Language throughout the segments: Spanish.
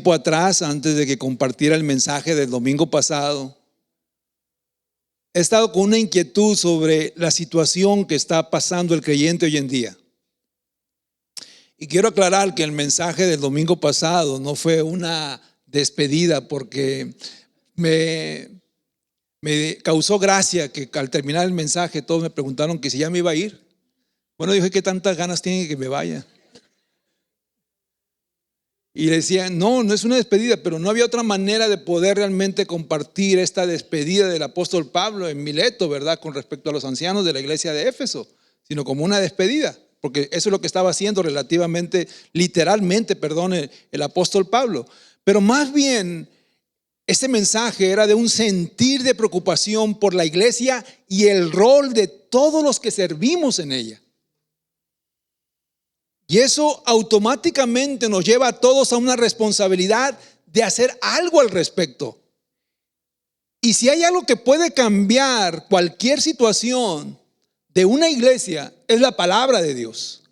Tiempo atrás, antes de que compartiera el mensaje del domingo pasado, he estado con una inquietud sobre la situación que está pasando el creyente hoy en día. Y quiero aclarar que el mensaje del domingo pasado no fue una despedida, porque me causó gracia que al terminar el mensaje todos me preguntaron que si ya me iba a ir. Bueno, dije que tantas ganas tiene que me vaya. Y le decían, no es una despedida, pero no había otra manera de poder realmente compartir esta despedida del apóstol Pablo en Mileto, ¿verdad? Con respecto a los ancianos de la iglesia de Éfeso, sino como una despedida, porque eso es lo que estaba haciendo literalmente, el apóstol Pablo. Pero más bien, este mensaje era de un sentir de preocupación por la iglesia y el rol de todos los que servimos en ella. Y eso automáticamente nos lleva a todos a una responsabilidad de hacer algo al respecto. Y si hay algo que puede cambiar cualquier situación de una iglesia, es la palabra de Dios.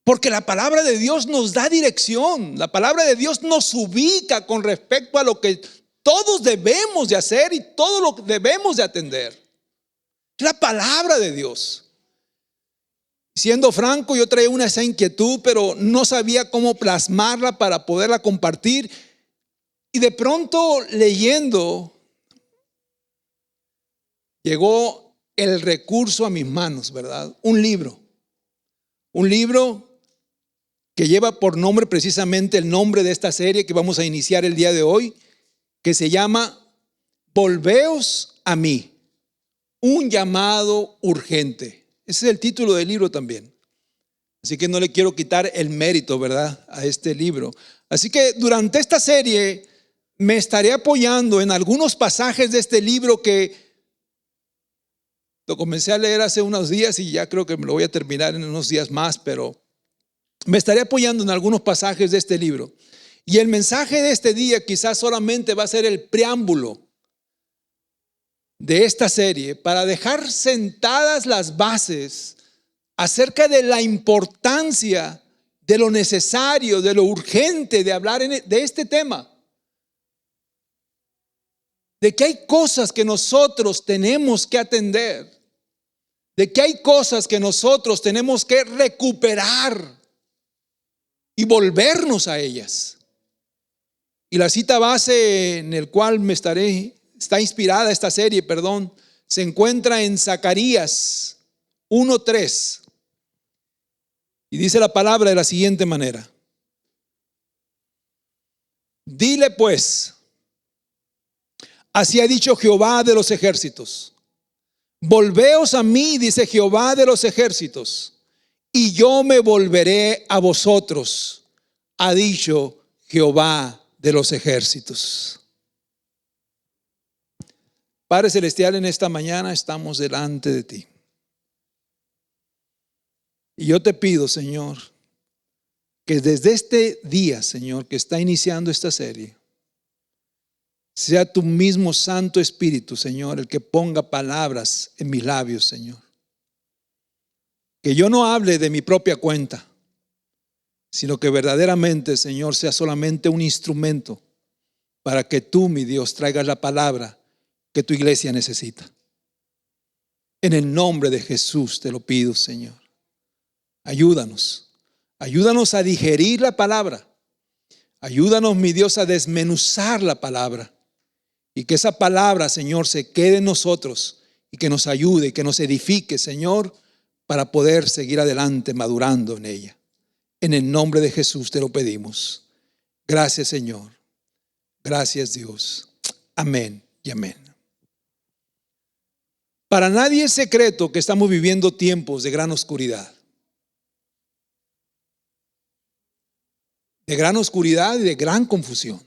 Porque la palabra de Dios nos da dirección. La palabra de Dios nos ubica con respecto a lo que todos debemos de hacer y todo lo que debemos de atender. La palabra de Dios. Siendo franco, yo traía esa inquietud, pero no sabía cómo plasmarla para poderla compartir. Y de pronto, leyendo, llegó el recurso a mis manos, ¿verdad? Un libro que lleva por nombre precisamente el nombre de esta serie que vamos a iniciar el día de hoy, que se llama Volveos a mí, un llamado urgente. Ese es el título del libro también. Así que no le quiero quitar el mérito, ¿verdad?, a este libro. Así que durante esta serie me estaré apoyando en algunos pasajes de este libro que lo comencé a leer hace unos días y ya creo que me lo voy a terminar en unos días más, pero me estaré apoyando en algunos pasajes de este libro. Y el mensaje de este día quizás solamente va a ser el preámbulo de esta serie para dejar sentadas las bases acerca de la importancia, de lo necesario, de lo urgente de hablar de este tema. De que hay cosas que nosotros tenemos que atender, de que hay cosas que nosotros tenemos que recuperar y volvernos a ellas. Y la cita base en el cual está inspirada esta serie, se encuentra en Zacarías 1:3. Y dice la palabra de la siguiente manera: dile pues, así ha dicho Jehová de los ejércitos, volveos a mí, dice Jehová de los ejércitos, y yo me volveré a vosotros, ha dicho Jehová de los ejércitos. Padre Celestial, en esta mañana estamos delante de ti. Y yo te pido, Señor, que desde este día, Señor, que está iniciando esta serie, sea tu mismo Santo Espíritu, Señor, el que ponga palabras en mis labios, Señor. Que yo no hable de mi propia cuenta, sino que verdaderamente, Señor, sea solamente un instrumento para que tú, mi Dios, traigas la palabra que tu iglesia necesita. En el nombre de Jesús te lo pido, Señor. Ayúdanos a digerir la palabra. Ayúdanos, mi Dios, a desmenuzar la palabra. Y que esa palabra, Señor, se quede en nosotros y que nos ayude, que nos edifique, Señor, para poder seguir adelante madurando en ella. En el nombre de Jesús te lo pedimos. Gracias, Señor. Gracias, Dios. Amén y amén. Para nadie es secreto que estamos viviendo tiempos de gran oscuridad. De gran oscuridad y de gran confusión.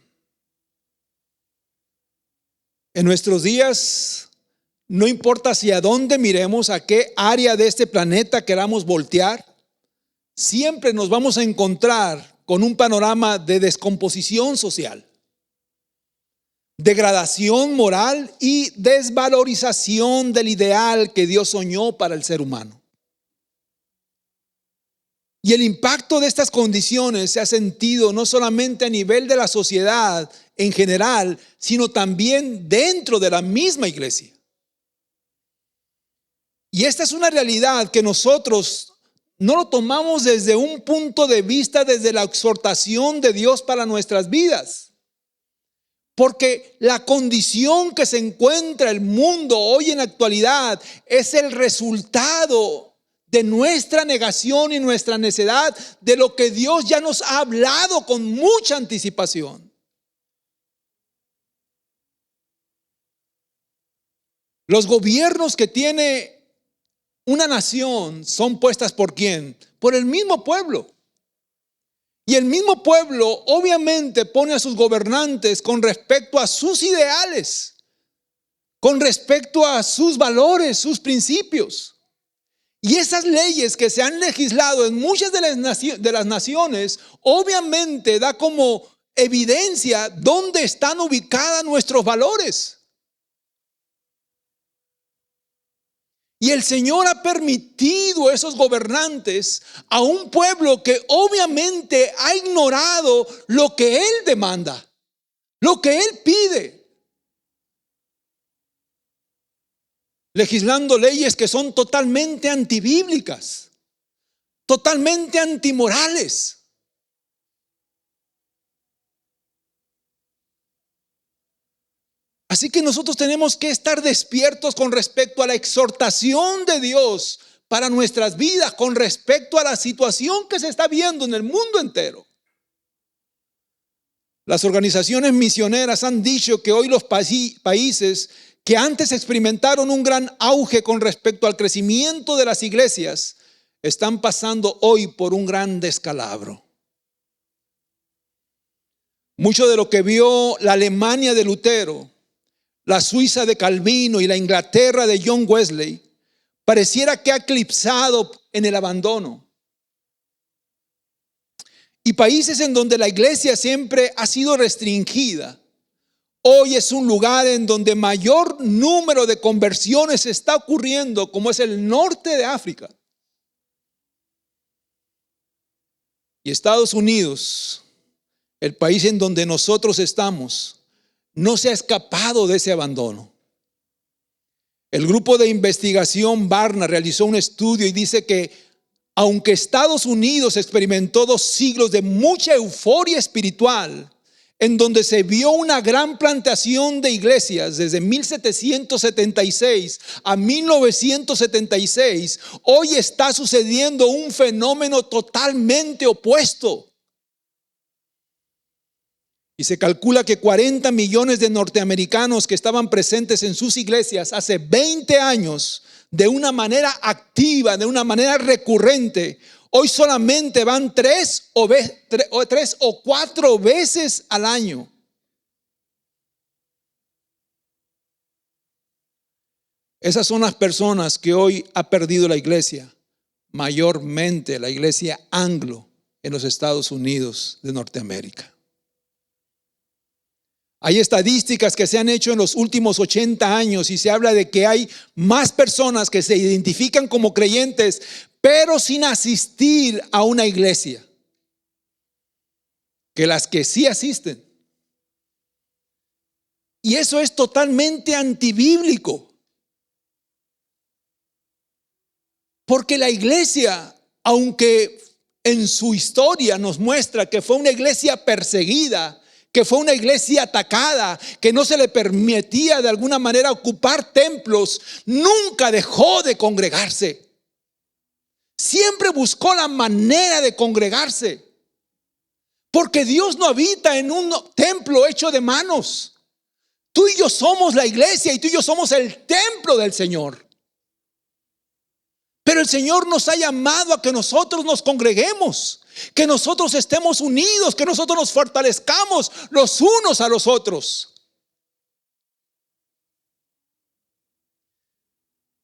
En nuestros días, no importa hacia dónde miremos, a qué área de este planeta queramos voltear, siempre nos vamos a encontrar con un panorama de descomposición social, degradación moral y desvalorización del ideal que Dios soñó para el ser humano. Y el impacto de estas condiciones se ha sentido no solamente a nivel de la sociedad en general, sino también dentro de la misma iglesia. Y esta es una realidad que nosotros no lo tomamos desde un punto de vista, desde la exhortación de Dios para nuestras vidas. Porque la condición que se encuentra el mundo hoy en la actualidad es el resultado de nuestra negación y nuestra necedad de lo que Dios ya nos ha hablado con mucha anticipación. Los gobiernos que tiene una nación son puestas ¿por quién? Por el mismo pueblo. Y el mismo pueblo obviamente pone a sus gobernantes con respecto a sus ideales, con respecto a sus valores, sus principios. Y esas leyes que se han legislado en muchas de las naciones, obviamente da como evidencia dónde están ubicados nuestros valores. Y el Señor ha permitido esos gobernantes a un pueblo que obviamente ha ignorado lo que Él demanda, lo que Él pide. Legislando leyes que son totalmente antibíblicas, totalmente antimorales. Así que nosotros tenemos que estar despiertos con respecto a la exhortación de Dios para nuestras vidas, con respecto a la situación que se está viendo en el mundo entero. Las organizaciones misioneras han dicho que hoy los países que antes experimentaron un gran auge con respecto al crecimiento de las iglesias, están pasando hoy por un gran descalabro. Mucho de lo que vio la Alemania de Lutero, la Suiza de Calvino y la Inglaterra de John Wesley, pareciera que ha eclipsado en el abandono. Y países en donde la iglesia siempre ha sido restringida, hoy es un lugar en donde mayor número de conversiones está ocurriendo, como es el norte de África. Y Estados Unidos, el país en donde nosotros estamos, no se ha escapado de ese abandono. El grupo de investigación Barna realizó un estudio y dice que aunque Estados Unidos experimentó 2 siglos de mucha euforia espiritual, en donde se vio una gran plantación de iglesias desde 1776 a 1976, hoy está sucediendo un fenómeno totalmente opuesto. Y se calcula que 40 millones de norteamericanos que estaban presentes en sus iglesias hace 20 años, de una manera activa, de una manera recurrente, hoy solamente van 3 o 4 veces al año. Esas son las personas que hoy ha perdido la iglesia, mayormente la iglesia anglo en los Estados Unidos de Norteamérica. Hay estadísticas que se han hecho en los últimos 80 años y se habla de que hay más personas que se identifican como creyentes, pero sin asistir a una iglesia, que las que sí asisten. Y eso es totalmente antibíblico. Porque la iglesia, aunque en su historia nos muestra que fue una iglesia perseguida, que fue una iglesia atacada, que no se le permitía de alguna manera ocupar templos, nunca dejó de congregarse. Siempre buscó la manera de congregarse. Porque Dios no habita en un templo hecho de manos. Tú y yo somos la iglesia y tú y yo somos el templo del Señor. Pero el Señor nos ha llamado a que nosotros nos congreguemos, que nosotros estemos unidos, que nosotros nos fortalezcamos los unos a los otros.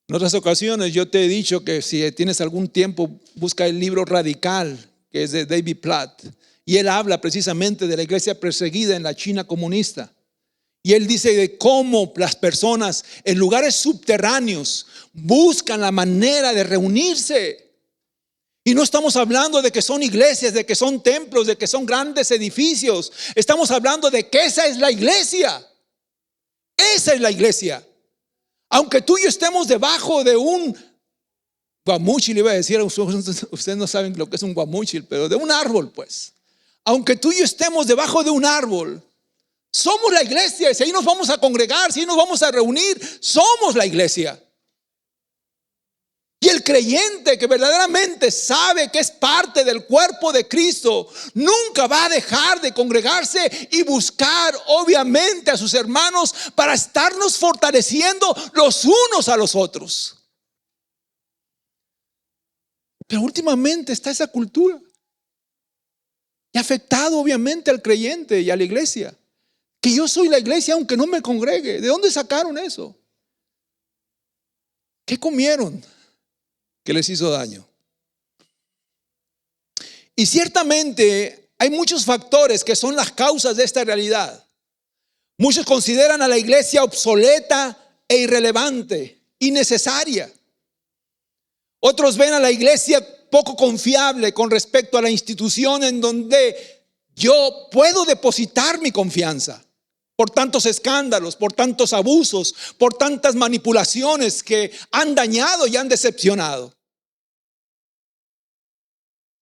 En otras ocasiones yo te he dicho que si tienes algún tiempo, busca el libro Radical, que es de David Platt, y él habla precisamente de la iglesia perseguida en la China comunista. Y él dice de cómo las personas en lugares subterráneos buscan la manera de reunirse. Y no estamos hablando de que son iglesias, de que son templos, de que son grandes edificios. Estamos hablando de que esa es la iglesia. Esa es la iglesia. Aunque tú y yo estemos debajo de un guamuchil, le iba a decir, ustedes no saben lo que es un guamuchil, pero de un árbol, pues. Aunque tú y yo estemos debajo de un árbol, somos la iglesia. Si ahí nos vamos a congregar, si ahí nos vamos a reunir, somos la iglesia. Y el creyente que verdaderamente sabe que es parte del cuerpo de Cristo, nunca va a dejar de congregarse y buscar obviamente a sus hermanos para estarnos fortaleciendo los unos a los otros. Pero últimamente está esa cultura y ha afectado obviamente al creyente y a la iglesia. Que yo soy la iglesia aunque no me congregue. ¿De dónde sacaron eso? ¿Qué comieron que les hizo daño? Y ciertamente hay muchos factores que son las causas de esta realidad. Muchos consideran a la iglesia obsoleta e irrelevante, innecesaria. Otros ven a la iglesia poco confiable con respecto a la institución en donde yo puedo depositar mi confianza. Por tantos escándalos, por tantos abusos, por tantas manipulaciones que han dañado y han decepcionado.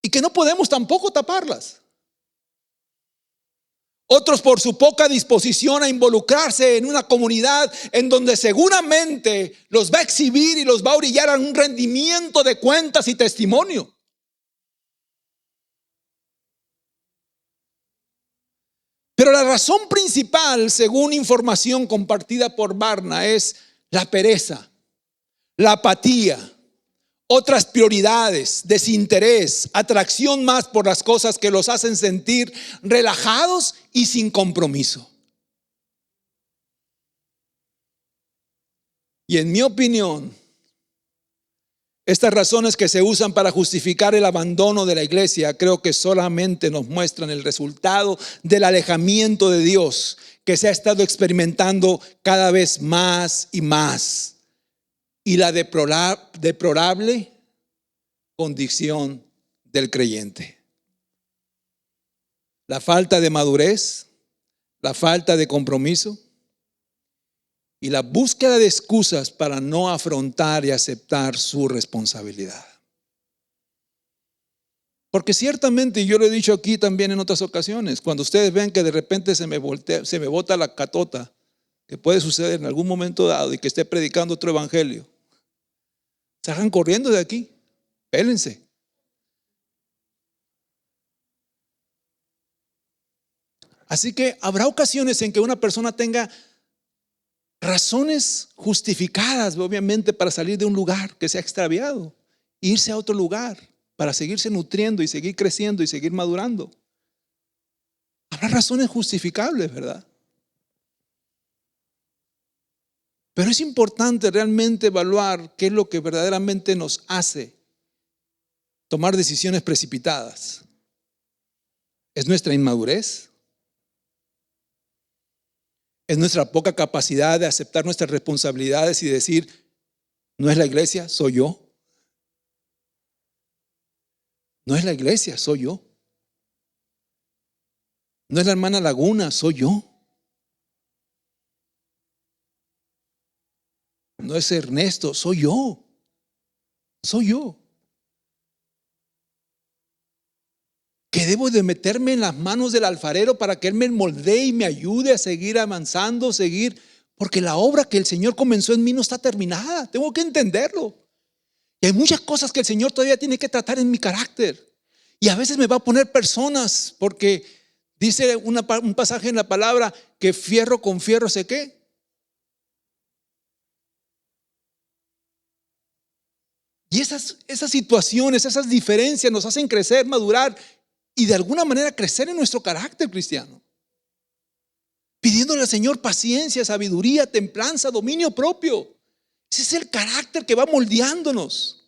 Y que no podemos tampoco taparlas. Otros por su poca disposición a involucrarse en una comunidad en donde seguramente los va a exhibir y los va a orillar a un rendimiento de cuentas y testimonio. Pero la razón principal, según información compartida por Barna, es la pereza, la apatía, otras prioridades, desinterés, atracción más por las cosas que los hacen sentir relajados y sin compromiso. Y en mi opinión, estas razones que se usan para justificar el abandono de la iglesia, creo que solamente nos muestran el resultado del alejamiento de Dios que se ha estado experimentando cada vez más y más. Y la deplorable condición del creyente. La falta de madurez, la falta de compromiso y la búsqueda de excusas para no afrontar y aceptar su responsabilidad. Porque ciertamente, y yo lo he dicho aquí también en otras ocasiones, cuando ustedes ven que de repente se me bota la catota, que puede suceder en algún momento dado y que esté predicando otro evangelio, salgan corriendo de aquí, pélense. Así que habrá ocasiones en que una persona tenga razones justificadas, obviamente, para salir de un lugar que se ha extraviado, irse a otro lugar para seguirse nutriendo y seguir creciendo y seguir madurando. Habrá razones justificables, ¿verdad? Pero es importante realmente evaluar qué es lo que verdaderamente nos hace tomar decisiones precipitadas. ¿Es nuestra inmadurez? ¿Es nuestra poca capacidad de aceptar nuestras responsabilidades y decir, no es la iglesia, soy yo? No es la iglesia, soy yo. No es la hermana Laguna, soy yo. No es Ernesto, soy yo. Soy yo. Que debo de meterme en las manos del alfarero para que él me moldee y me ayude a seguir avanzando, porque la obra que el Señor comenzó en mí no está terminada. Tengo que entenderlo. Y hay muchas cosas que el Señor todavía tiene que tratar en mi carácter. Y a veces me va a poner personas, porque dice un pasaje en la palabra que fierro con fierro se ¿qué? Y esas situaciones, esas diferencias nos hacen crecer, madurar y de alguna manera crecer en nuestro carácter cristiano. Pidiéndole al Señor paciencia, sabiduría, templanza, dominio propio. Ese es el carácter que va moldeándonos.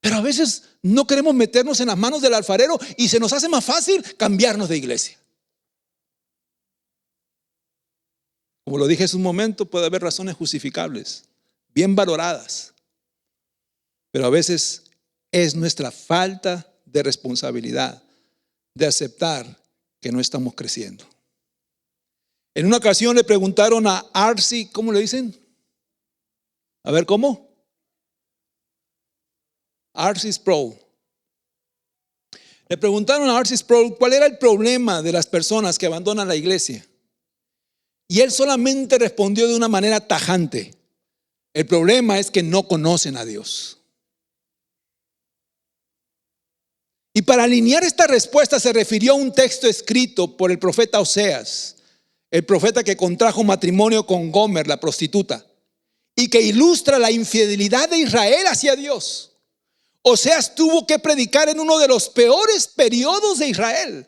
Pero a veces no queremos meternos en las manos del alfarero y se nos hace más fácil cambiarnos de iglesia. Como lo dije hace un momento, puede haber razones justificables, bien valoradas. Pero a veces es nuestra falta de responsabilidad, de aceptar que no estamos creciendo. En una ocasión le preguntaron a R.C., ¿cómo le dicen? A ver, ¿cómo? R.C. Sproul. Le preguntaron a R.C. Sproul cuál era el problema de las personas que abandonan la iglesia. Y él solamente respondió de una manera tajante: el problema es que no conocen a Dios. Y para alinear esta respuesta se refirió a un texto escrito por el profeta Oseas, el profeta que contrajo matrimonio con Gomer, la prostituta, y que ilustra la infidelidad de Israel hacia Dios. Oseas tuvo que predicar en uno de los peores periodos de Israel.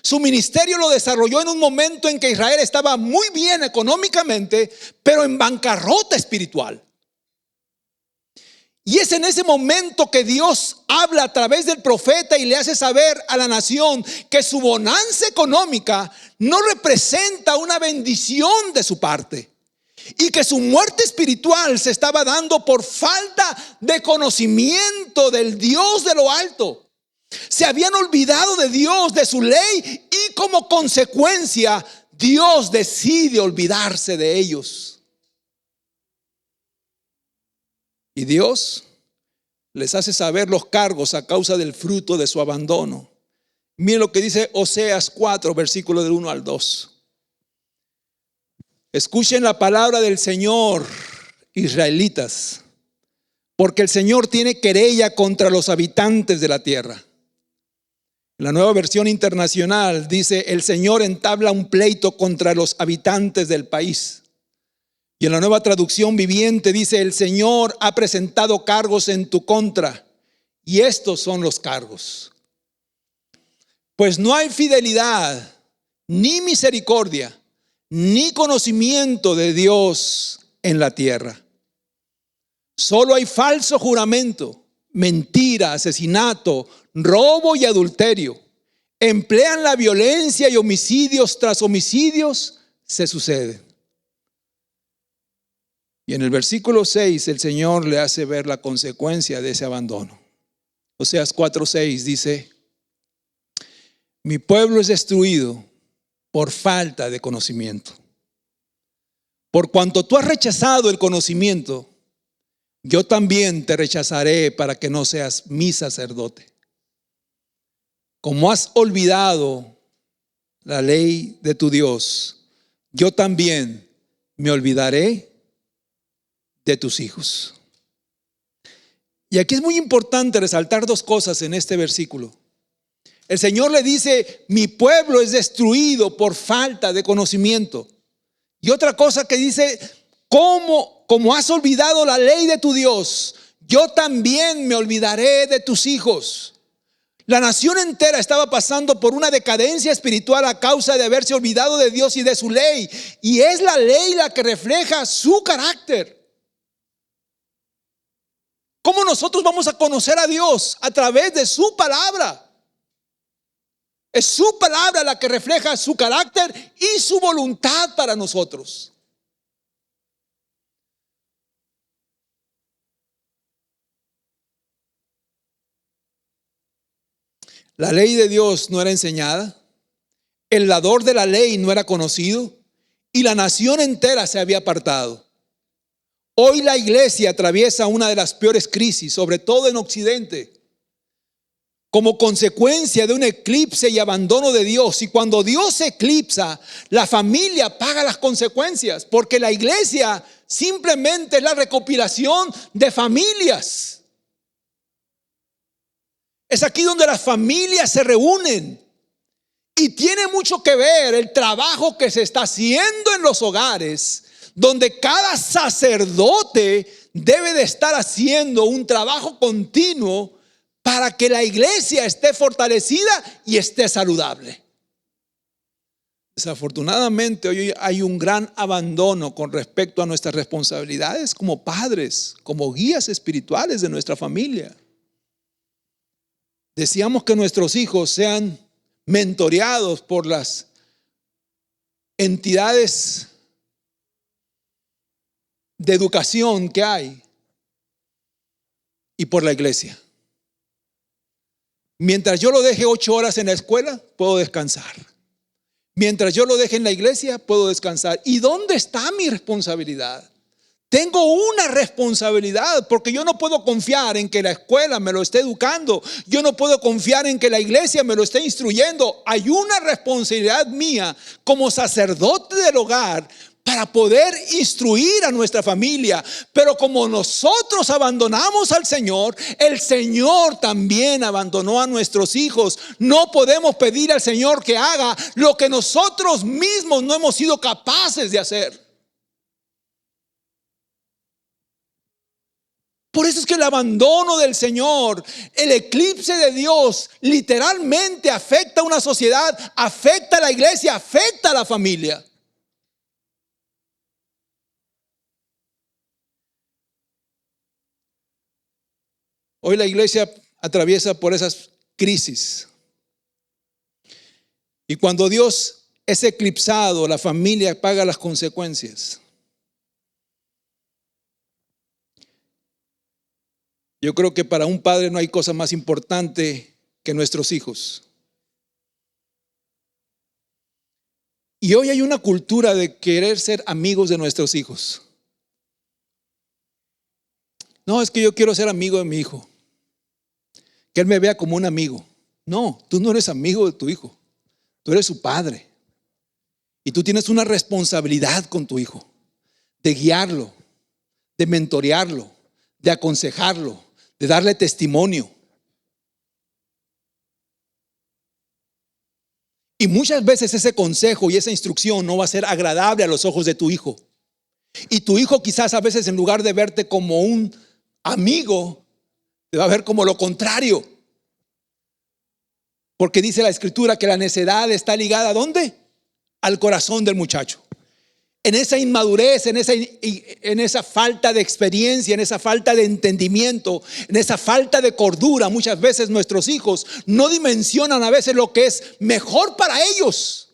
Su ministerio lo desarrolló en un momento en que Israel estaba muy bien económicamente, pero en bancarrota espiritual. Y es en ese momento que Dios habla a través del profeta y le hace saber a la nación que su bonanza económica no representa una bendición de su parte, y que su muerte espiritual se estaba dando por falta de conocimiento del Dios de lo alto. Se habían olvidado de Dios, de su ley, y como consecuencia Dios decide olvidarse de ellos. Y Dios les hace saber los cargos a causa del fruto de su abandono. Miren lo que dice Oseas 4, versículo del 1 al 2. Escuchen la palabra del Señor, israelitas, porque el Señor tiene querella contra los habitantes de la tierra. La Nueva Versión Internacional dice: el Señor entabla un pleito contra los habitantes del país. Y en la Nueva Traducción Viviente dice: el Señor ha presentado cargos en tu contra, y estos son los cargos. Pues no hay fidelidad, ni misericordia, ni conocimiento de Dios en la tierra. Solo hay falso juramento, mentira, asesinato, robo y adulterio. Emplean la violencia y homicidios tras homicidios se suceden. Y en el versículo 6 el Señor le hace ver la consecuencia de ese abandono. Oseas 4:6 dice: mi pueblo es destruido por falta de conocimiento. Por cuanto tú has rechazado el conocimiento, yo también te rechazaré para que no seas mi sacerdote. Como has olvidado la ley de tu Dios, yo también me olvidaré de tus hijos. Y aquí es muy importante resaltar dos cosas en este versículo. El Señor le dice: mi pueblo es destruido por falta de conocimiento. Y otra cosa que dice: como has olvidado la ley de tu Dios, yo también me olvidaré de tus hijos. La nación entera estaba pasando por una decadencia espiritual a causa de haberse olvidado de Dios y de su ley. Y es la ley la que refleja su carácter. ¿Cómo nosotros vamos a conocer a Dios? A través de su palabra. Es su palabra la que refleja su carácter y su voluntad para nosotros. La ley de Dios no era enseñada, el dador de la ley no era conocido y la nación entera se había apartado. Hoy la iglesia atraviesa una de las peores crisis, sobre todo en Occidente, como consecuencia de un eclipse y abandono de Dios. Y cuando Dios se eclipsa, la familia paga las consecuencias, porque la iglesia simplemente es la recopilación de familias. Es aquí donde las familias se reúnen. Y tiene mucho que ver el trabajo que se está haciendo en los hogares, donde cada sacerdote debe de estar haciendo un trabajo continuo para que la iglesia esté fortalecida y esté saludable. Desafortunadamente hoy hay un gran abandono con respecto a nuestras responsabilidades como padres, como guías espirituales de nuestra familia. Deseamos que nuestros hijos sean mentoreados por las entidades de educación que hay y por la iglesia. Mientras yo lo deje 8 horas en la escuela, puedo descansar. Mientras yo lo deje en la iglesia, puedo descansar. ¿Y dónde está mi responsabilidad? Tengo una responsabilidad, porque yo no puedo confiar en que la escuela me lo esté educando. Yo no puedo confiar en que la iglesia me lo esté instruyendo. Hay una responsabilidad mía como sacerdote del hogar para poder instruir a nuestra familia. Pero como nosotros abandonamos al Señor, el Señor también abandonó a nuestros hijos. No podemos pedir al Señor que haga lo que nosotros mismos no hemos sido capaces de hacer. Por eso es que el abandono del Señor, el eclipse de Dios, literalmente afecta a una sociedad, afecta a la iglesia, afecta a la familia. Hoy la iglesia atraviesa por esas crisis. Y cuando Dios es eclipsado, la familia paga las consecuencias. Yo creo que para un padre no hay cosa más importante que nuestros hijos. Y hoy hay una cultura de querer ser amigos de nuestros hijos. No, es que yo quiero ser amigo de mi hijo. Que él me vea como un amigo. No, tú no eres amigo de tu hijo. Tú eres su padre. Y tú tienes una responsabilidad con tu hijo. De guiarlo, de mentorearlo, de aconsejarlo, de darle testimonio. Y muchas veces ese consejo y esa instrucción no va a ser agradable a los ojos de tu hijo. Y tu hijo quizás a veces, en lugar de verte como un amigo, te va a ver como lo contrario. Porque dice la Escritura que la necedad está ligada ¿a dónde? Al corazón del muchacho. En esa inmadurez, en esa falta de experiencia, en esa falta de entendimiento, en esa falta de cordura, muchas veces nuestros hijos no dimensionan a veces lo que es mejor para ellos.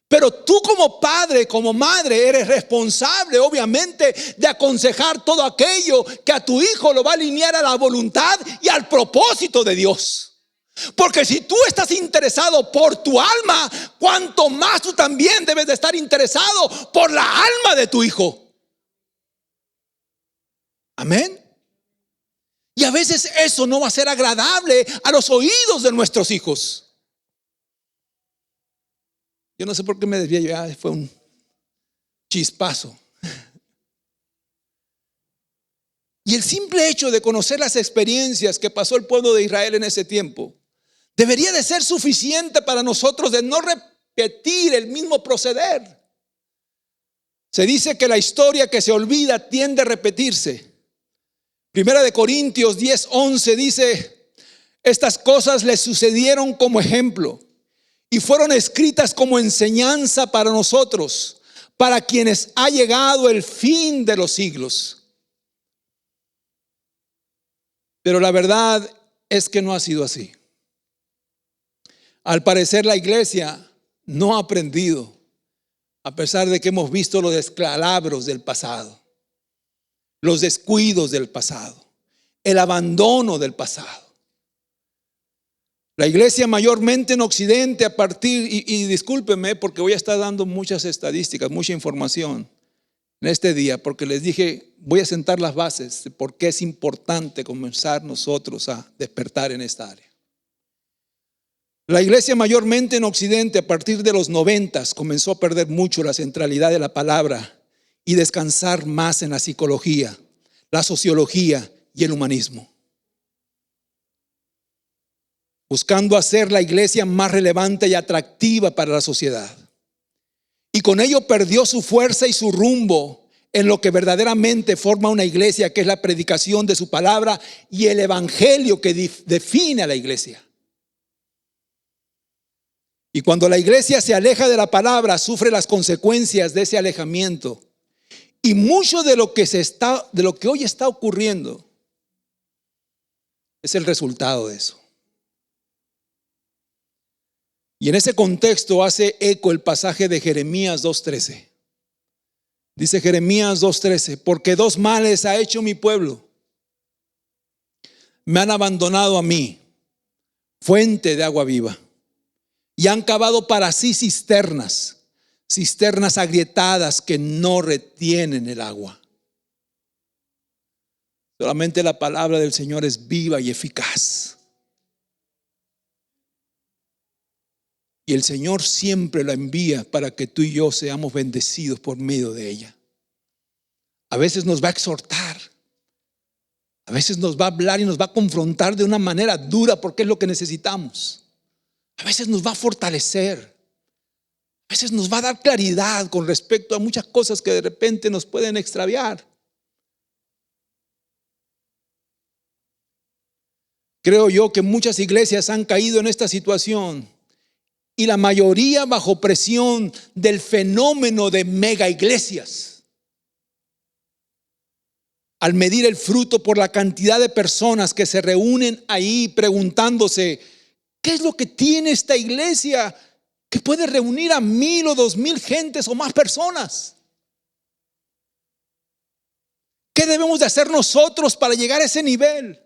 Pero tú como padre, como madre, eres responsable obviamente de aconsejar todo aquello que a tu hijo lo va a alinear a la voluntad y al propósito de Dios. Porque si tú estás interesado por tu alma, cuanto más tú también debes de estar interesado por la alma de tu hijo. Amén. Y a veces eso no va a ser agradable a los oídos de nuestros hijos. Yo no sé por qué me desvié, ya fue un chispazo. Y el simple hecho de conocer las experiencias que pasó el pueblo de Israel en ese tiempo debería de ser suficiente para nosotros de no repetir el mismo proceder. Se dice que la historia que se olvida tiende a repetirse. Primera de Corintios 10:11 dice: estas cosas les sucedieron como ejemplo y fueron escritas como enseñanza para nosotros, para quienes ha llegado el fin de los siglos. Pero la verdad es que no ha sido así. Al parecer la iglesia no ha aprendido, a pesar de que hemos visto los descalabros del pasado, los descuidos del pasado, el abandono del pasado. La iglesia mayormente en Occidente a partir, y discúlpenme porque voy a estar dando muchas estadísticas, mucha información en este día, porque les dije, voy a sentar las bases de por qué es importante comenzar nosotros a despertar en esta área. La iglesia mayormente en Occidente a partir de los 90 comenzó a perder mucho la centralidad de la palabra y descansar más en la psicología, la sociología y el humanismo, buscando hacer la iglesia más relevante y atractiva para la sociedad. Y con ello perdió su fuerza y su rumbo en lo que verdaderamente forma una iglesia, que es la predicación de su palabra y el evangelio que define a la iglesia. Y cuando la iglesia se aleja de la palabra, sufre las consecuencias de ese alejamiento. Y mucho de lo que hoy está ocurriendo es el resultado de eso. Y en ese contexto hace eco el pasaje de Jeremías 2:13. Dice Jeremías 2:13: porque dos males ha hecho mi pueblo. Me han abandonado a mí, fuente de agua viva. Y han cavado para sí cisternas agrietadas que no retienen el agua. Solamente la palabra del Señor es viva y eficaz. Y el Señor siempre la envía para que tú y yo seamos bendecidos por medio de ella. A veces nos va a exhortar. A veces nos va a hablar y nos va a confrontar de una manera dura porque es lo que necesitamos. A veces nos va a fortalecer. A veces nos va a dar claridad con respecto a muchas cosas que de repente nos pueden extraviar. Creo yo que muchas iglesias han caído en esta situación y la mayoría bajo presión del fenómeno de mega iglesias. Al medir el fruto por la cantidad de personas que se reúnen ahí preguntándose, ¿qué es lo que tiene esta iglesia que puede reunir a 1,000 o 2,000 gentes o más personas? ¿Qué debemos de hacer nosotros para llegar a ese nivel?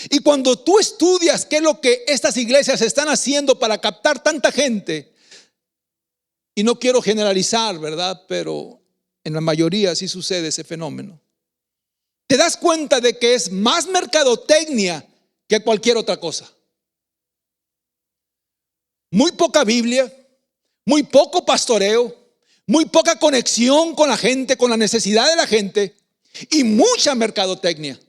Y cuando tú estudias qué es lo que estas iglesias están haciendo para captar tanta gente, y no quiero generalizar, ¿verdad? Pero en la mayoría sí sucede ese fenómeno. Te das cuenta de que es más mercadotecnia que cualquier otra cosa. Muy poca Biblia, muy poco pastoreo, muy poca conexión con la gente, con la necesidad de la gente y mucha mercadotecnia.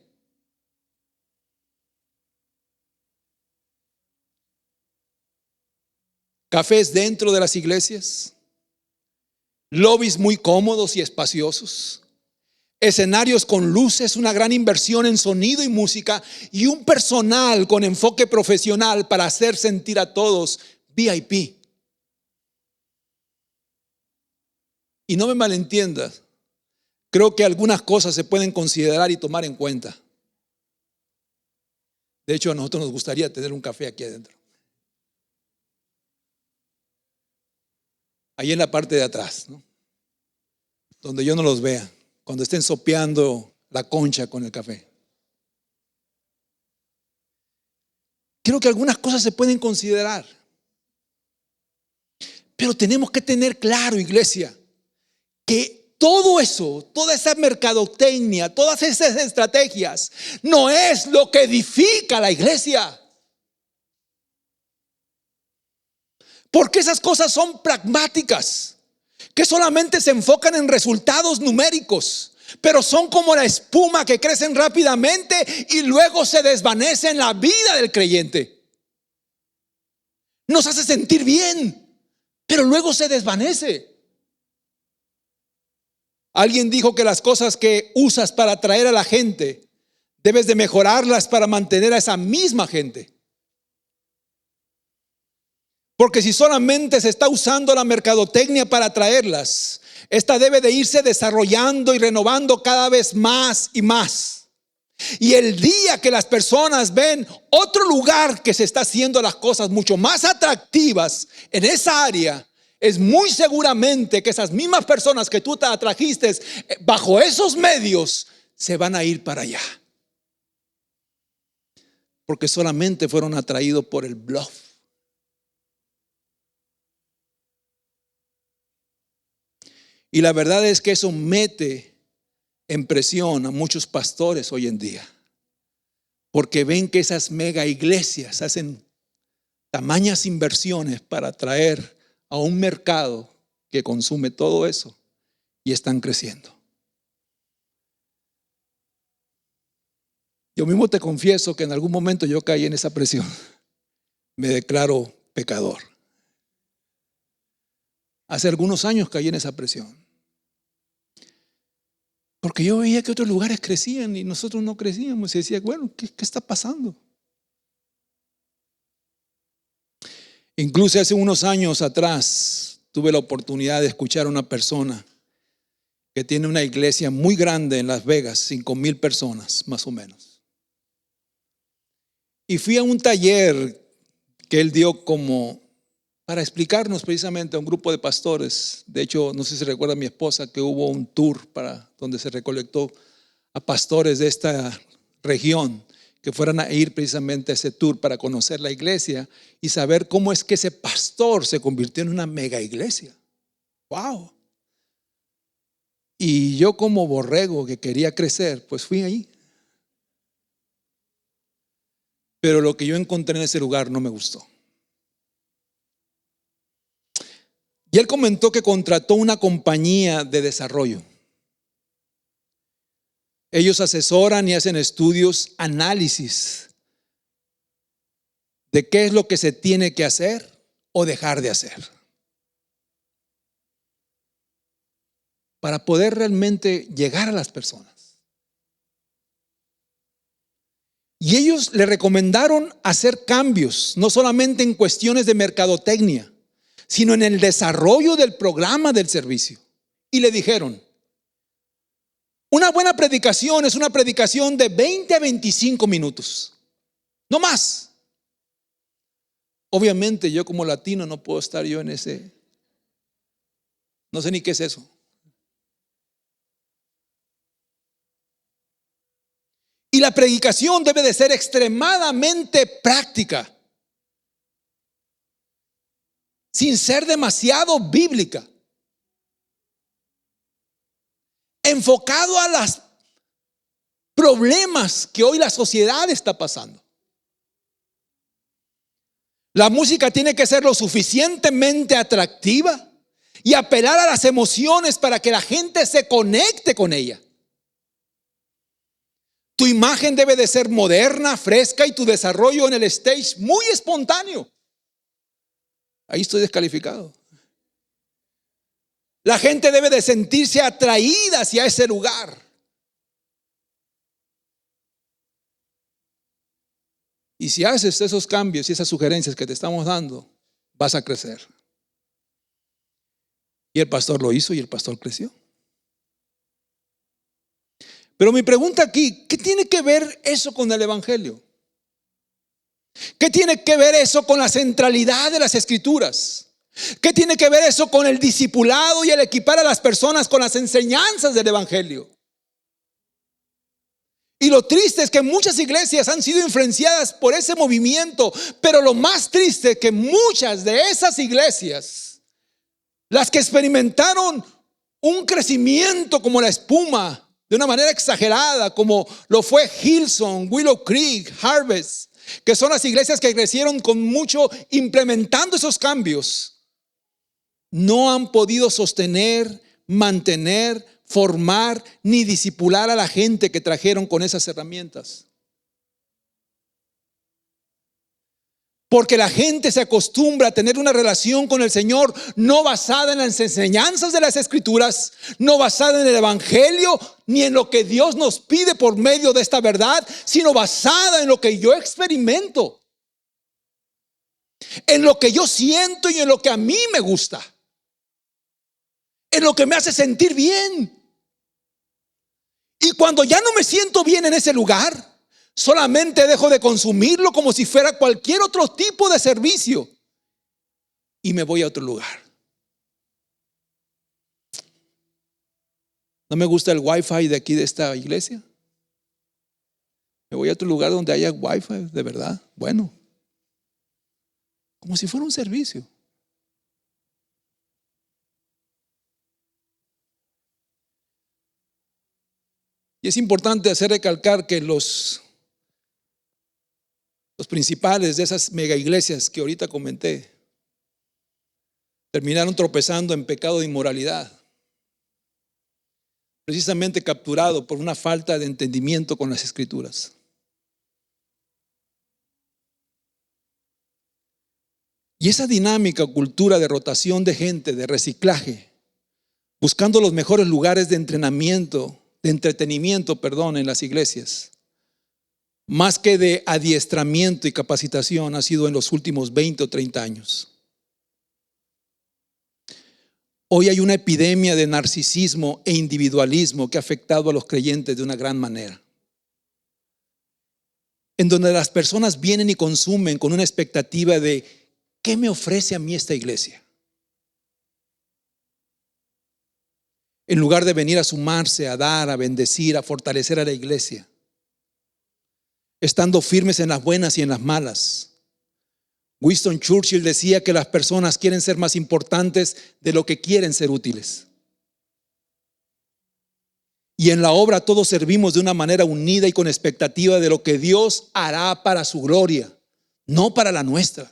Cafés dentro de las iglesias, lobbies muy cómodos y espaciosos, escenarios con luces, una gran inversión en sonido y música y un personal con enfoque profesional para hacer sentir a todos VIP. Y no me malentiendas, creo que algunas cosas se pueden considerar y tomar en cuenta. De hecho, a nosotros nos gustaría tener un café aquí adentro. Ahí en la parte de atrás, ¿no? Donde yo no los vea, cuando estén sopeando la concha con el café. Creo que algunas cosas se pueden considerar. Pero tenemos que tener claro, iglesia, que todo eso, toda esa mercadotecnia, todas esas estrategias, no es lo que edifica la iglesia. Porque esas cosas son pragmáticas, que solamente se enfocan en resultados numéricos, pero son como la espuma que crecen rápidamente y luego se desvanece en la vida del creyente. Nos hace sentir bien, pero luego se desvanece. Alguien dijo que las cosas que usas para atraer a la gente, debes de mejorarlas para mantener a esa misma gente. Porque si solamente se está usando la mercadotecnia para atraerlas, esta debe de irse desarrollando y renovando cada vez más y más. Y el día que las personas ven otro lugar que se está haciendo las cosas mucho más atractivas en esa área, es muy seguramente que esas mismas personas que tú te atrajiste bajo esos medios se van a ir para allá. Porque solamente fueron atraídos por el bluff. Y la verdad es que eso mete en presión a muchos pastores hoy en día, porque ven que esas mega iglesias hacen tamañas inversiones para atraer a un mercado que consume todo eso y están creciendo. Yo mismo te confieso que en algún momento yo caí en esa presión. Me declaro pecador. Hace algunos años caí en esa presión. Porque yo veía que otros lugares crecían y nosotros no crecíamos. Y decía, bueno, ¿qué está pasando? Incluso hace unos años atrás tuve la oportunidad de escuchar a una persona que tiene una iglesia muy grande en Las Vegas, 5,000 personas más o menos. Y fui a un taller que él dio como para explicarnos precisamente a un grupo de pastores. De hecho, no sé si recuerda mi esposa que hubo un tour para donde se recolectó a pastores de esta región que fueran a ir precisamente a ese tour para conocer la iglesia y saber cómo es que ese pastor se convirtió en una mega iglesia. ¡Wow! Y yo, como borrego que quería crecer, pues fui ahí. Pero lo que yo encontré en ese lugar no me gustó. Y él comentó que contrató una compañía de desarrollo. Ellos asesoran y hacen estudios, análisis de qué es lo que se tiene que hacer o dejar de hacer, para poder realmente llegar a las personas. Y ellos le recomendaron hacer cambios, no solamente en cuestiones de mercadotecnia, sino en el desarrollo del programa del servicio. Y le dijeron: una buena predicación es una predicación de 20 a 25 minutos, no más. Obviamente yo, como latino, no puedo estar yo en ese, no sé ni qué es eso. Y la predicación debe de ser extremadamente práctica, sin ser demasiado bíblica, enfocado a los problemas que hoy la sociedad está pasando. La música tiene que ser lo suficientemente atractiva y apelar a las emociones para que la gente se conecte con ella. Tu imagen debe de ser moderna, fresca, y tu desarrollo en el stage muy espontáneo. Ahí estoy descalificado. La gente debe de sentirse atraída hacia ese lugar. Y si haces esos cambios y esas sugerencias que te estamos dando, vas a crecer. Y el pastor lo hizo y el pastor creció. Pero mi pregunta aquí: ¿qué tiene que ver eso con el evangelio? ¿Qué tiene que ver eso con la centralidad de las escrituras? ¿Qué tiene que ver eso con el discipulado y el equipar a las personas con las enseñanzas del evangelio? Y lo triste es que muchas iglesias han sido influenciadas por ese movimiento, pero lo más triste es que muchas de esas iglesias, las que experimentaron un crecimiento como la espuma, de una manera exagerada, como lo fue Hillsong, Willow Creek, Harvest, que son las iglesias que crecieron con mucho implementando esos cambios, no han podido sostener, mantener, formar ni discipular a la gente que trajeron con esas herramientas. Porque la gente se acostumbra a tener una relación con el Señor no basada en las enseñanzas de las escrituras, no basada en el evangelio, ni en lo que Dios nos pide por medio de esta verdad, sino basada en lo que yo experimento, en lo que yo siento y en lo que a mí me gusta, en lo que me hace sentir bien. Y cuando ya no me siento bien en ese lugar, solamente dejo de consumirlo como si fuera cualquier otro tipo de servicio y me voy a otro lugar. ¿No me gusta el wifi de aquí de esta iglesia? Me voy a otro lugar donde haya wifi de verdad, bueno, como si fuera un servicio. Y es importante hacer recalcar que los principales de esas mega iglesias que ahorita comenté terminaron tropezando en pecado de inmoralidad, precisamente capturado por una falta de entendimiento con las escrituras. Y esa dinámica o cultura de rotación de gente, de reciclaje, buscando los mejores lugares de entretenimiento, en las iglesias, más que de adiestramiento y capacitación, ha sido en los últimos 20 o 30 años. Hoy hay una epidemia de narcisismo e individualismo que ha afectado a los creyentes de una gran manera, en donde las personas vienen y consumen con una expectativa de ¿qué me ofrece a mí esta iglesia? En lugar de venir a sumarse, a dar, a bendecir, a fortalecer a la iglesia. estando firmes en las buenas y en las malas. Winston Churchill decía que las personas quieren ser más importantes de lo que quieren ser útiles. Y en la obra todos servimos de una manera unida y con expectativa de lo que Dios hará para su gloria, no para la nuestra.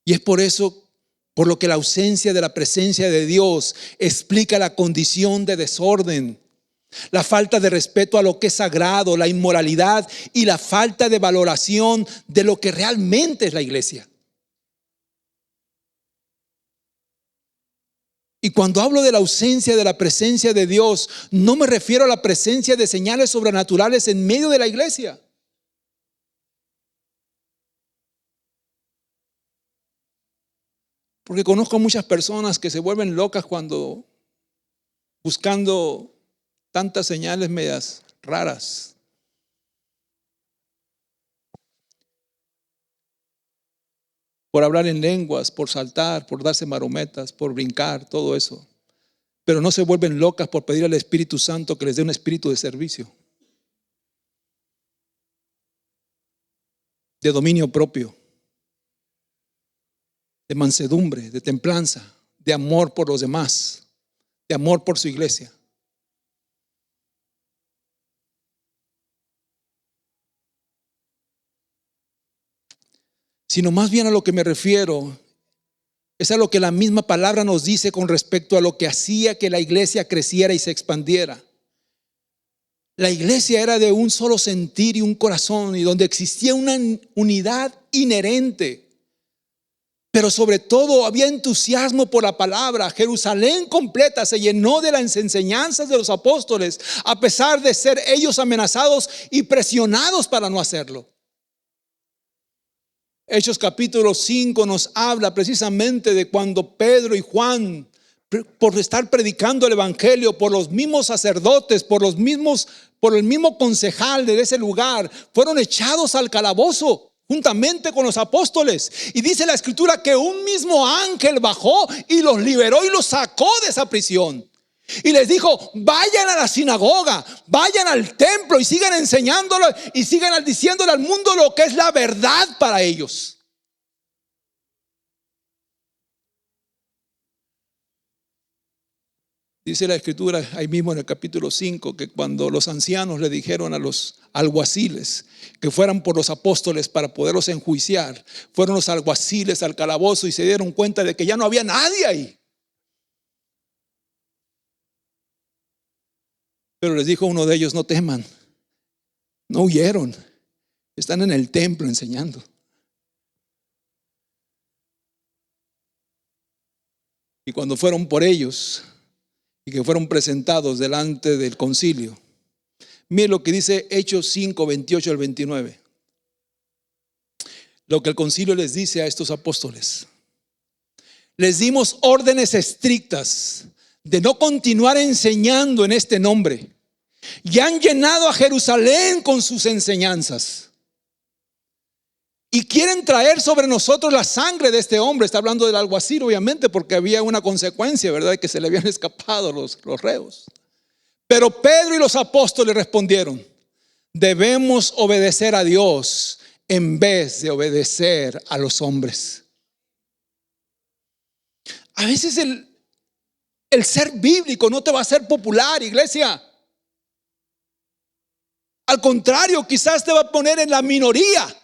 Y es por eso, por lo que la ausencia de la presencia de Dios explica la condición de desorden, la falta de respeto a lo que es sagrado, la inmoralidad y la falta de valoración de lo que realmente es la iglesia. Y cuando hablo de la ausencia de la presencia de Dios, no me refiero a la presencia de señales sobrenaturales en medio de la iglesia. Porque conozco muchas personas que se vuelven locas cuando buscando tantas señales medias raras. Por hablar en lenguas, por saltar, por darse marometas, por brincar, todo eso. Pero no se vuelven locas por pedir al Espíritu Santo que les dé un espíritu de servicio, de dominio propio, de mansedumbre, de templanza, de amor por los demás, de amor por su iglesia. Sino más bien a lo que me refiero es a lo que la misma palabra nos dice con respecto a lo que hacía que la iglesia creciera y se expandiera. La iglesia era de un solo sentir y un corazón, y donde existía una unidad inherente. Pero sobre todo había entusiasmo por la palabra. Jerusalén completa se llenó de las enseñanzas de los apóstoles, a pesar de ser ellos amenazados y presionados para no hacerlo. Hechos capítulo 5 nos habla precisamente de cuando Pedro y Juan, por estar predicando el evangelio, por los mismos sacerdotes, por el mismo concejal de ese lugar, fueron echados al calabozo juntamente con los apóstoles. Y dice la escritura que un mismo ángel bajó y los liberó y los sacó de esa prisión. Y les dijo: vayan a la sinagoga, vayan al templo y sigan enseñándolo y sigan diciéndole al mundo lo que es la verdad para ellos. Dice la escritura ahí mismo en el capítulo 5 que cuando los ancianos le dijeron a los alguaciles que fueran por los apóstoles para poderlos enjuiciar, fueron los alguaciles al calabozo y se dieron cuenta de que ya no había nadie ahí. Pero les dijo uno de ellos: no teman, no huyeron, están en el templo enseñando. Y cuando fueron por ellos y que fueron presentados delante del concilio, mire lo que dice Hechos 5, 28 al 29. Lo que el concilio les dice a estos apóstoles: les dimos órdenes estrictas de no continuar enseñando en este nombre, y han llenado a Jerusalén con sus enseñanzas y quieren traer sobre nosotros la sangre de este hombre. Está hablando del alguacil, obviamente, porque había una consecuencia, ¿verdad?, que se le habían escapado los reos. Pero Pedro y los apóstoles respondieron: debemos obedecer a Dios en vez de obedecer a los hombres. A veces el ser bíblico no te va a hacer popular, iglesia. Al contrario, quizás te va a poner en la minoría.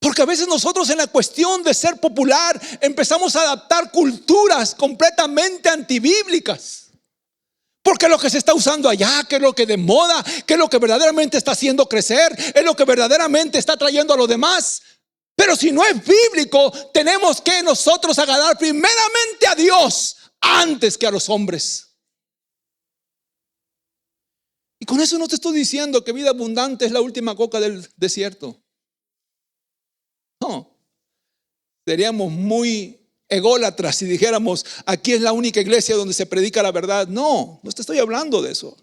Porque a veces nosotros, en la cuestión de ser popular, empezamos a adaptar culturas completamente antibíblicas. Porque lo que se está usando allá, que es lo que de moda, que es lo que verdaderamente está haciendo crecer, es lo que verdaderamente está trayendo a los demás. Pero si no es bíblico, tenemos que nosotros agradar primeramente a Dios antes que a los hombres. Y con eso no te estoy diciendo que vida abundante es la última coca del desierto. No, seríamos muy ególatras si dijéramos: aquí es la única iglesia donde se predica la verdad. No te estoy hablando de eso.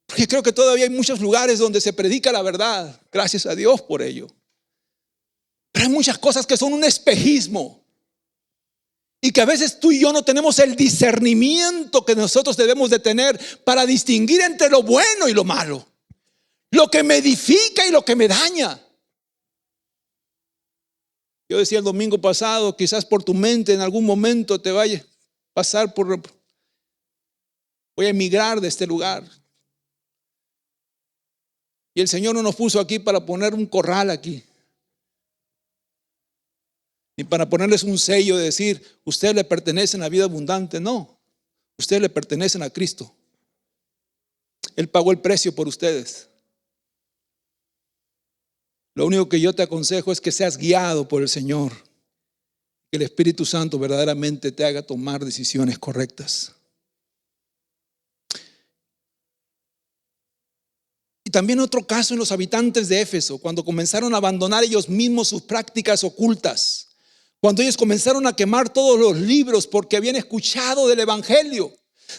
Porque creo que todavía hay muchos lugares donde se predica la verdad. Gracias a Dios por ello. Pero hay muchas cosas que son un espejismo. Y que a veces tú y yo no tenemos el discernimiento que nosotros debemos de tener para distinguir entre lo bueno y lo malo, lo que me edifica y lo que me daña. Yo decía el domingo pasado, quizás por tu mente en algún momento te vaya a pasar por, voy a emigrar de este lugar. Y el Señor no nos puso aquí para poner un corral aquí, ni para ponerles un sello de decir, ustedes le pertenecen a vida abundante. No, ustedes le pertenecen a Cristo. Él pagó el precio por ustedes. Lo único que yo te aconsejo es que seas guiado por el Señor, que el Espíritu Santo verdaderamente te haga tomar decisiones correctas. Y también otro caso en los habitantes de Éfeso, cuando comenzaron a abandonar ellos mismos sus prácticas ocultas, cuando ellos comenzaron a quemar todos los libros porque habían escuchado del Evangelio.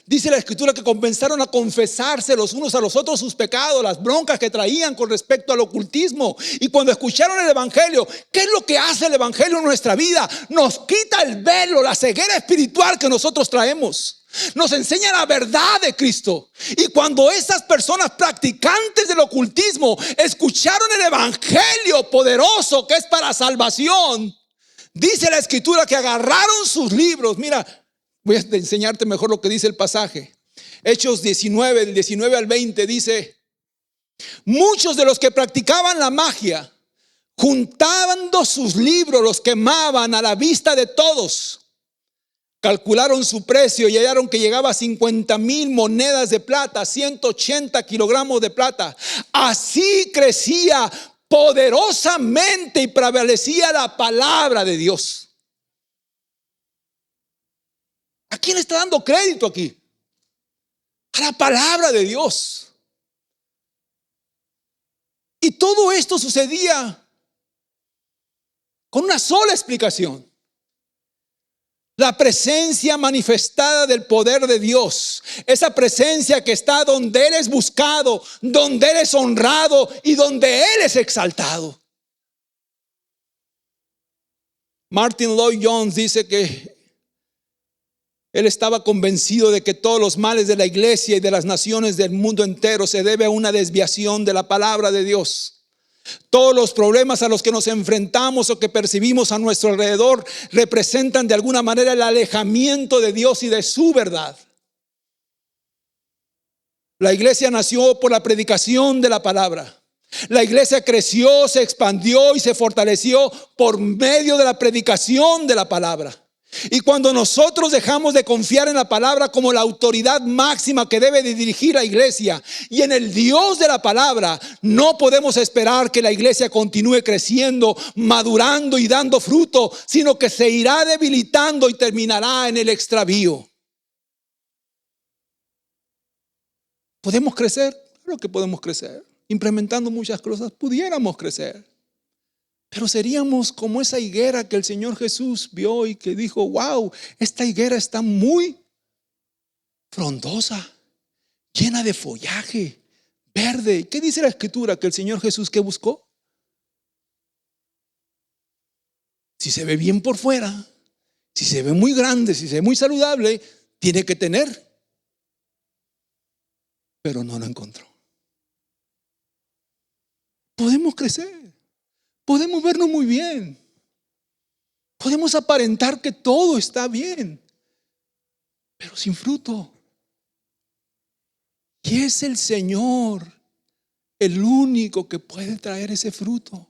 Dice la Escritura que comenzaron a confesarse los unos a los otros sus pecados, las broncas que traían con respecto al ocultismo. Y cuando escucharon el Evangelio, ¿qué es lo que hace el Evangelio en nuestra vida? Nos quita el velo, la ceguera espiritual que nosotros traemos. Nos enseña la verdad de Cristo. Y cuando esas personas practicantes del ocultismo escucharon el Evangelio poderoso que es para salvación, dice la Escritura que agarraron sus libros. Mira, voy a enseñarte mejor lo que dice el pasaje. Hechos 19, del 19 al 20 dice: muchos de los que practicaban la magia, juntando sus libros, los quemaban a la vista de todos. Calcularon su precio y hallaron que llegaba a 50,000 monedas de plata, 180 kilogramos de plata. Así crecía poderosamente y prevalecía la palabra de Dios. ¿A quién está dando crédito aquí? A la palabra de Dios. Y todo esto sucedía con una sola explicación: la presencia manifestada del poder de Dios. Esa presencia que está donde Él es buscado, donde Él es honrado y donde Él es exaltado. Martin Lloyd-Jones dice que él estaba convencido de que todos los males de la iglesia y de las naciones del mundo entero se debe a una desviación de la palabra de Dios. Todos los problemas a los que nos enfrentamos o que percibimos a nuestro alrededor representan de alguna manera el alejamiento de Dios y de su verdad. La iglesia nació por la predicación de la palabra. La iglesia creció, se expandió y se fortaleció por medio de la predicación de la palabra. Y cuando nosotros dejamos de confiar en la palabra como la autoridad máxima que debe de dirigir la iglesia y en el Dios de la palabra, no podemos esperar que la iglesia continúe creciendo, madurando y dando fruto, sino que se irá debilitando y terminará en el extravío. ¿Podemos crecer? Claro que podemos crecer. Implementando muchas cosas pudiéramos crecer. Pero seríamos como esa higuera que el Señor Jesús vio y que dijo: wow, esta higuera está muy frondosa, llena de follaje verde. ¿Qué dice la Escritura? Que el Señor Jesús, ¿qué buscó? Si se ve bien por fuera, si se ve muy grande, si se ve muy saludable, tiene que tener. Pero no lo encontró. Podemos crecer. Podemos vernos muy bien. Podemos aparentar que todo está bien, pero sin fruto. Y es el Señor el único que puede traer ese fruto.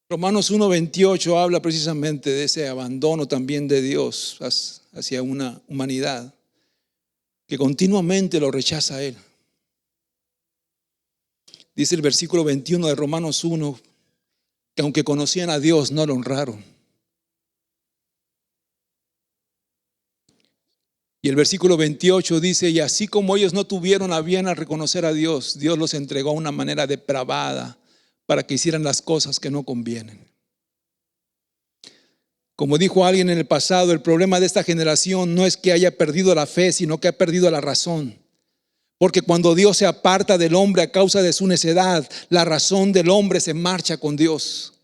Romanos 1:28 habla precisamente de ese abandono también de Dios hacia una humanidad que continuamente lo rechaza a Él. Dice el versículo 21 de Romanos 1 que aunque conocían a Dios, no lo honraron. Y el versículo 28 dice: y así como ellos no tuvieron a bien al reconocer a Dios, Dios los entregó a una manera depravada para que hicieran las cosas que no convienen. Como dijo alguien en el pasado, el problema de esta generación no es que haya perdido la fe, sino que ha perdido la razón. Porque cuando Dios se aparta del hombre a causa de su necedad, la razón del hombre se marcha con Dios.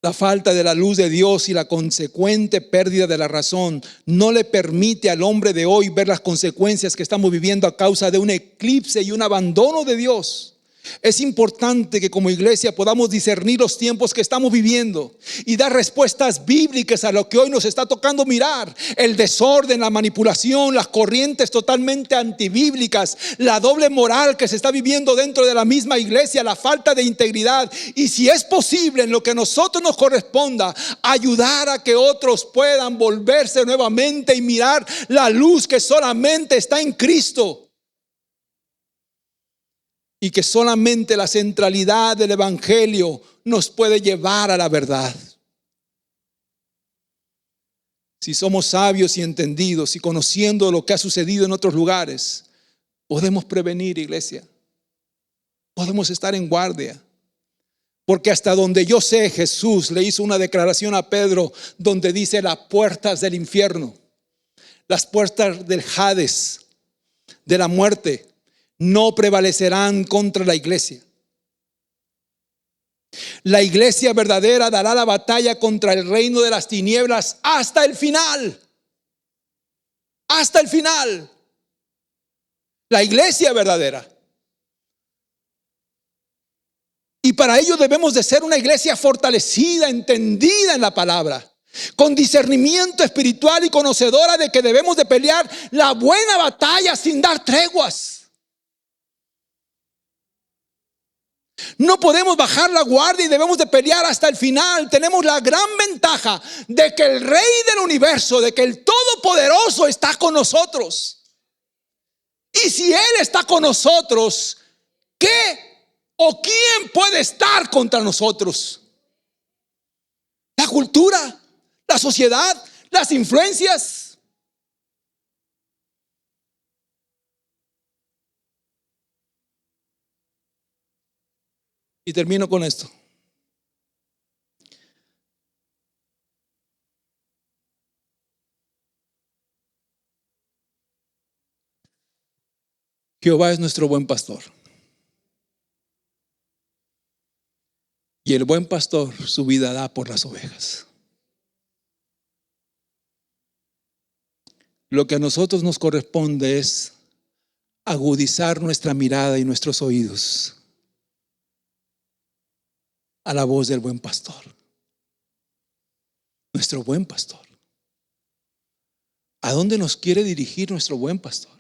La falta de la luz de Dios y la consecuente pérdida de la razón no le permite al hombre de hoy ver las consecuencias que estamos viviendo a causa de un eclipse y un abandono de Dios. Es importante que como iglesia podamos discernir los tiempos que estamos viviendo y dar respuestas bíblicas a lo que hoy nos está tocando mirar: el desorden, la manipulación, las corrientes totalmente antibíblicas, la doble moral que se está viviendo dentro de la misma iglesia, la falta de integridad. Y si es posible, en lo que a nosotros nos corresponda, ayudar a que otros puedan volverse nuevamente y mirar la luz que solamente está en Cristo. Y que solamente la centralidad del evangelio nos puede llevar a la verdad. Si somos sabios y entendidos y conociendo lo que ha sucedido en otros lugares, podemos prevenir, iglesia. Podemos estar en guardia. Porque hasta donde yo sé, Jesús le hizo una declaración a Pedro donde dice: las puertas del infierno, las puertas del Hades, de la muerte, no prevalecerán contra la iglesia. La iglesia verdadera dará la batalla contra el reino de las tinieblas hasta el final. Hasta el final. La iglesia verdadera. Y para ello debemos de ser una iglesia fortalecida, entendida en la palabra, con discernimiento espiritual y conocedora de que debemos de pelear la buena batalla sin dar treguas. No podemos bajar la guardia y debemos de pelear hasta el final. Tenemos la gran ventaja de que el Rey del universo, de que el Todopoderoso está con nosotros. Y si Él está con nosotros, ¿qué o quién puede estar contra nosotros? La cultura, la sociedad, las influencias. Y termino con esto. Jehová es nuestro buen pastor. Y el buen pastor su vida da por las ovejas. Lo que a nosotros nos corresponde es agudizar nuestra mirada y nuestros oídos a la voz del buen pastor. Nuestro buen pastor. ¿A dónde nos quiere dirigir nuestro buen pastor?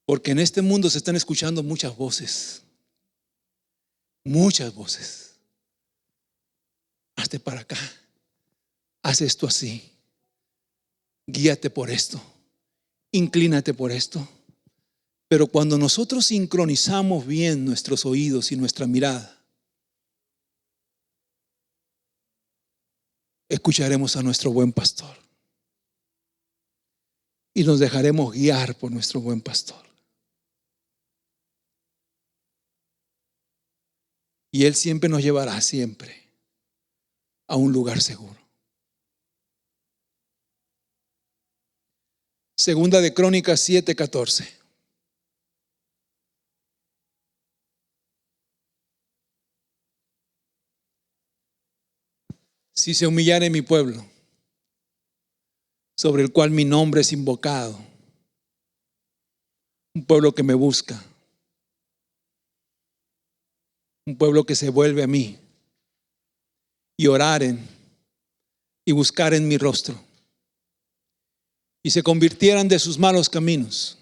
Porque en este mundo se están escuchando muchas voces. Muchas voces. Hazte para acá. Haz esto así. Guíate por esto. Inclínate por esto. Pero cuando nosotros sincronizamos bien nuestros oídos y nuestra mirada, escucharemos a nuestro buen pastor y nos dejaremos guiar por nuestro buen pastor. Y Él siempre nos llevará, siempre, a un lugar seguro. Segunda de Crónicas 7:14. Si se humillare mi pueblo, sobre el cual mi nombre es invocado, un pueblo que me busca, un pueblo que se vuelve a mí, y oraren y buscaren mi rostro, y se convirtieran de sus malos caminos,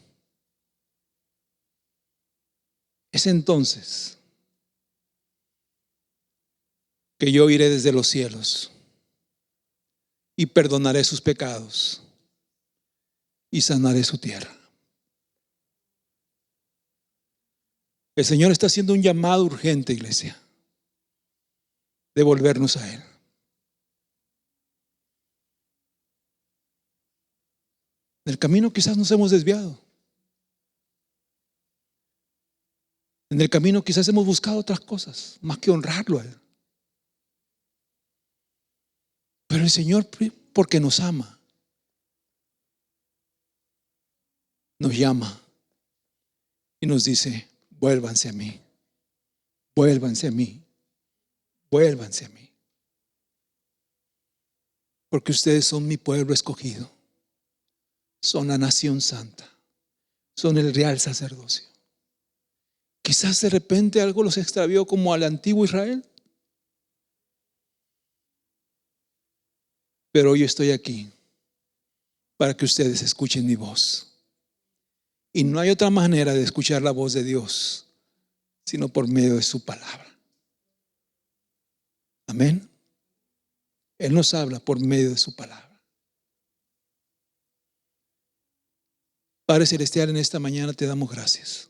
es entonces que yo iré desde los cielos y perdonaré sus pecados y sanaré su tierra. El Señor está haciendo un llamado urgente, iglesia, de volvernos a Él. En el camino quizás nos hemos desviado. En el camino quizás hemos buscado otras cosas más que honrarlo a Él. Pero el Señor, porque nos ama, nos llama y nos dice: vuélvanse a mí, vuélvanse a mí, vuélvanse a mí. Porque ustedes son mi pueblo escogido, son la nación santa, son el real sacerdocio. Quizás de repente algo los extravió como al antiguo Israel. Pero hoy estoy aquí para que ustedes escuchen mi voz. Y no hay otra manera de escuchar la voz de Dios sino por medio de su palabra. Amén. Él nos habla por medio de su palabra. Padre Celestial, en esta mañana te damos gracias.